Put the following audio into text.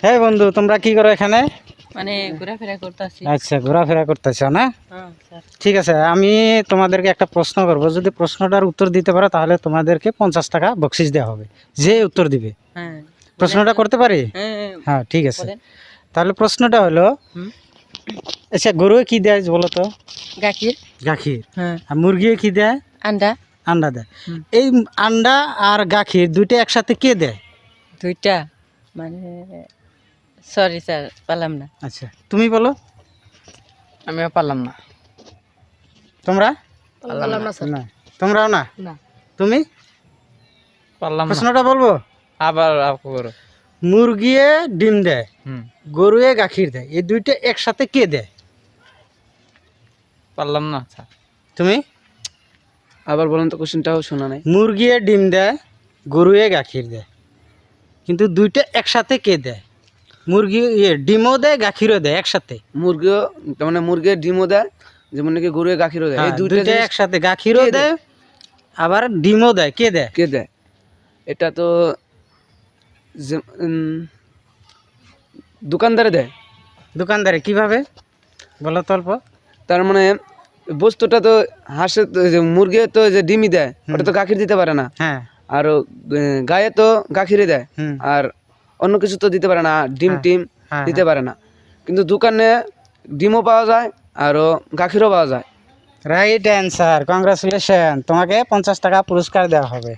হ্যাঁ বন্ধু, তোমরা কি করো এখানে? মানে ঘোরাফেরা করতেছি। আচ্ছা, ঘোরাফেরা করতেছো না? হ্যাঁ স্যার। ঠিক আছে, আমি তোমাদেরকে একটা প্রশ্ন করব, যদি প্রশ্নটার উত্তর দিতে পারো তাহলে তোমাদেরকে 50 টাকা বকশিস দেওয়া হবে, যে উত্তর দিবে। হ্যাঁ প্রশ্নটা করতে পারি? হ্যাঁ হ্যাঁ ঠিক আছে। বলেন। তাহলে প্রশ্নটা হলো, হুম। আচ্ছা, গরু কি দেয় বলো তো? গাখীর। গাখীর। হ্যাঁ। আর মুরগি কি দেয়? আন্ডা। আন্ডা দেয়। হুম। এই আন্ডা আর গাখীর দুইটা একসাথে কে দেয়? দুইটা মানে সরি স্যার, পারলাম না। আচ্ছা, তুমি বলো। আমিও পারলাম না। তোমরা? পারলাম না স্যার। না, তোমরাও না? না। তুমি? পারলাম না। প্রশ্নটা বলবো? আবার করো। মুরগিয়ে ডিম দেয়, হুম, গরুয়ে গাখীর দেয়, এই দুইটা একসাথে কে দেয়? পারলাম না স্যার। তুমি? আবার বলেন তো, কোশ্চেনটাও শোনা নাই। মুরগিয়ে ডিম দেয়, গরুয়ে গাখীর দেয়, কিন্তু দুইটা একসাথে কে দেয়? মুরগি ডিমও দেয়, গাখীরও দেয় একসাথে। মুরগিও, তার মানে মুরগি ডিমও দেয়, যেমন নাকি গরু গাখীরও দেয়, এই হ্যাঁ, দুইটা দুইটা জিনিস একসাথে, গাখীরও কে দেয় আবার ডিমও দেয়, কে দেয়? কে দেয়? এটা তো দোকানদারে দেয়। দোকানদারে কিভাবে বলো তো অল্প। তার মানে বস্তুটা তো হাঁসে তো, যে মুরগি তো যে ডিমই দেয়, ওটা তো গাখীর দিতে পারে না। হ্যাঁ। আর গায়ে তো গাখীরই দেয়, হুম। আর অন্য কিছু তো দিতে পারে না, ডিম হ্যাঁ, টিম হ্যাঁ, দিতে পারে না। কিন্তু দোকানে ডিমও পাওয়া যায় আরও গাখীরও পাওয়া যায়। রাইট অ্যান্সার, কংগ্রাচুলেশন, তোমাকে 50 টাকা পুরস্কার দেওয়া হবে।